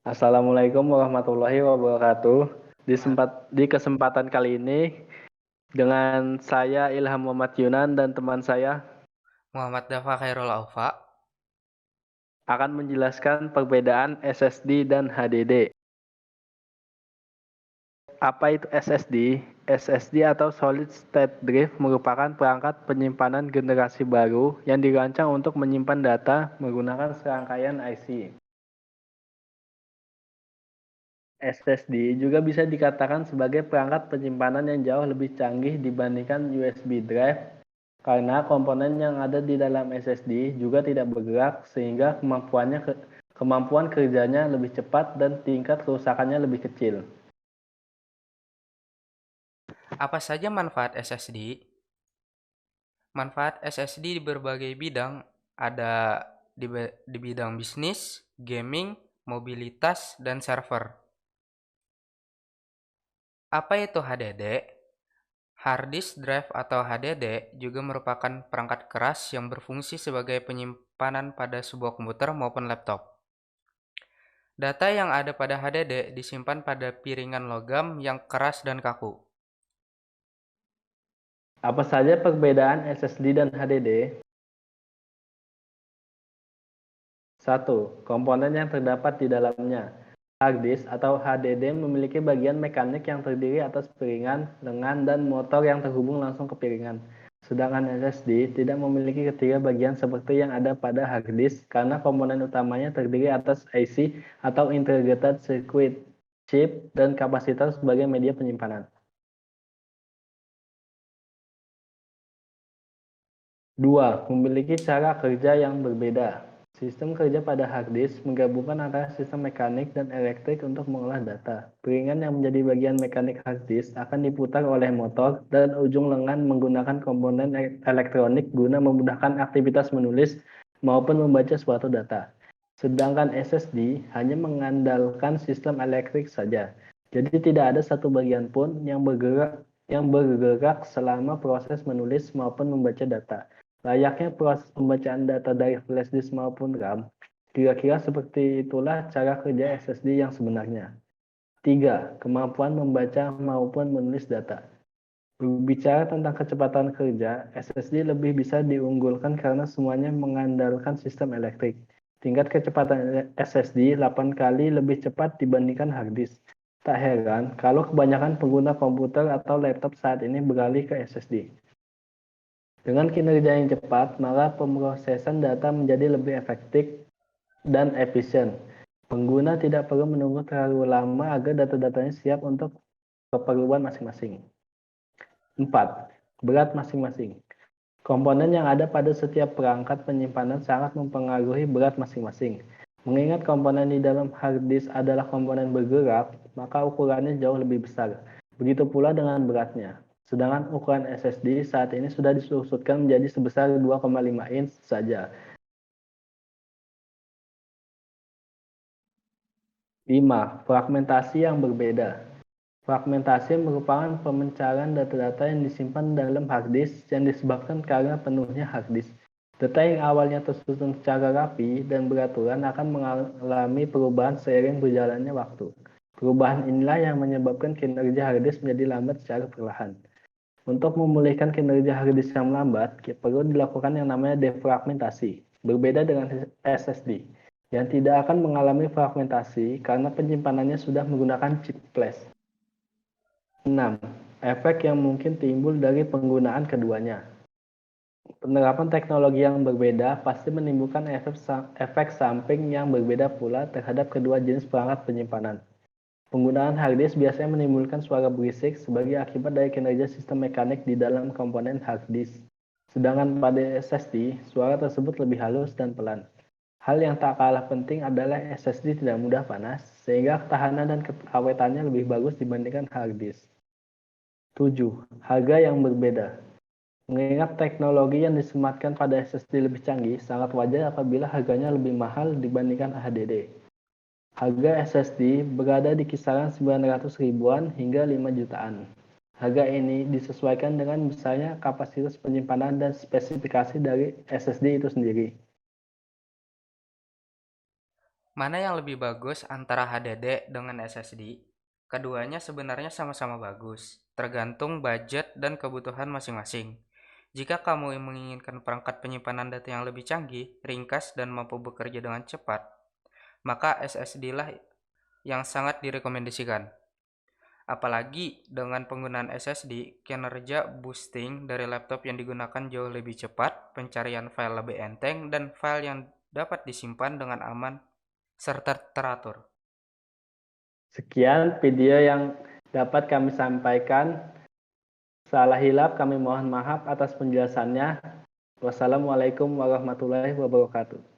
Assalamualaikum warahmatullahi wabarakatuh. Di kesempatan kali ini dengan saya Ilham Muhammad Yunan dan teman saya Muhammad Dafa Khairul Aufa. akan menjelaskan perbedaan SSD dan HDD. Apa itu SSD? SSD atau Solid State Drive merupakan perangkat penyimpanan generasi baru yang dirancang untuk menyimpan data menggunakan serangkaian IC. SSD juga bisa dikatakan sebagai perangkat penyimpanan yang jauh lebih canggih dibandingkan USB drive karena komponen yang ada di dalam SSD juga tidak bergerak sehingga kemampuan kerjanya lebih cepat dan tingkat kerusakannya lebih kecil. Apa saja manfaat SSD? Manfaat SSD di berbagai bidang, ada di bidang bisnis, gaming, mobilitas, dan server. Apa itu HDD? Hard disk drive atau HDD juga merupakan perangkat keras yang berfungsi sebagai penyimpanan pada sebuah komputer maupun laptop. Data yang ada pada HDD disimpan pada piringan logam yang keras dan kaku. Apa saja perbedaan SSD dan HDD? 1. Komponen yang terdapat di dalamnya. Hard disk atau HDD memiliki bagian mekanik yang terdiri atas piringan, lengan, dan motor yang terhubung langsung ke piringan. Sedangkan SSD tidak memiliki ketiga bagian seperti yang ada pada hard disk karena komponen utamanya terdiri atas IC atau Integrated Circuit chip dan kapasitor sebagai media penyimpanan. 2. Memiliki cara kerja yang berbeda. Sistem kerja pada hard disk menggabungkan antara sistem mekanik dan elektrik untuk mengolah data. Piringan yang menjadi bagian mekanik hard disk akan diputar oleh motor dan ujung lengan menggunakan komponen elektronik guna memudahkan aktivitas menulis maupun membaca suatu data. Sedangkan SSD hanya mengandalkan sistem elektrik saja. Jadi tidak ada satu bagian pun yang bergerak selama proses menulis maupun membaca data. Layaknya proses pembacaan data dari flash disk maupun RAM, kira-kira seperti itulah cara kerja SSD yang sebenarnya. 3. Kemampuan membaca maupun menulis data. Berbicara tentang kecepatan kerja, SSD lebih bisa diunggulkan karena semuanya mengandalkan sistem elektrik. Tingkat kecepatan SSD 8 kali lebih cepat dibandingkan hard disk. Tak heran kalau kebanyakan pengguna komputer atau laptop saat ini beralih ke SSD. Dengan kinerja yang cepat, maka pemrosesan data menjadi lebih efektif dan efisien. Pengguna tidak perlu menunggu terlalu lama agar data-datanya siap untuk keperluan masing-masing. 4. Berat masing-masing. Komponen yang ada pada setiap perangkat penyimpanan sangat mempengaruhi berat masing-masing. Mengingat komponen di dalam hard disk adalah komponen bergerak, maka ukurannya jauh lebih besar. Begitu pula dengan beratnya. Sedangkan ukuran SSD saat ini sudah disusutkan menjadi sebesar 2,5 inch saja. 5. Fragmentasi yang berbeda. Fragmentasi merupakan pemecahan data-data yang disimpan dalam hard disk yang disebabkan karena penuhnya hard disk. Data yang awalnya tersusun secara rapi dan beraturan akan mengalami perubahan seiring berjalannya waktu. Perubahan inilah yang menyebabkan kinerja hard disk menjadi lambat secara perlahan. Untuk memulihkan kinerja hard disk yang melambat, perlu dilakukan yang namanya defragmentasi. Berbeda dengan SSD, yang tidak akan mengalami fragmentasi karena penyimpanannya sudah menggunakan chip flash. 6. Efek yang mungkin timbul dari penggunaan keduanya. Penerapan teknologi yang berbeda pasti menimbulkan efek samping yang berbeda pula terhadap kedua jenis perangkat penyimpanan. Penggunaan hard disk biasanya menimbulkan suara berisik sebagai akibat dari kinerja sistem mekanik di dalam komponen hard disk. Sedangkan pada SSD, suara tersebut lebih halus dan pelan. Hal yang tak kalah penting adalah SSD tidak mudah panas, sehingga ketahanan dan keawetannya lebih bagus dibandingkan hard disk. 7. Harga yang berbeda. Mengingat teknologi yang disematkan pada SSD lebih canggih, sangat wajar apabila harganya lebih mahal dibandingkan HDD. Harga SSD berada di kisaran 900 ribuan hingga 5 jutaan. Harga ini disesuaikan dengan besarnya kapasitas penyimpanan dan spesifikasi dari SSD itu sendiri. Mana yang lebih bagus antara HDD dengan SSD? Keduanya sebenarnya sama-sama bagus, tergantung budget dan kebutuhan masing-masing. Jika kamu menginginkan perangkat penyimpanan data yang lebih canggih, ringkas, dan mampu bekerja dengan cepat, maka SSD lah yang sangat direkomendasikan. Apalagi dengan penggunaan SSD, kinerja boosting dari laptop yang digunakan jauh lebih cepat, pencarian file lebih enteng, dan file yang dapat disimpan dengan aman serta teratur. Sekian video yang dapat kami sampaikan. Salah hilap kami mohon maaf atas penjelasannya. Wassalamualaikum warahmatullahi wabarakatuh.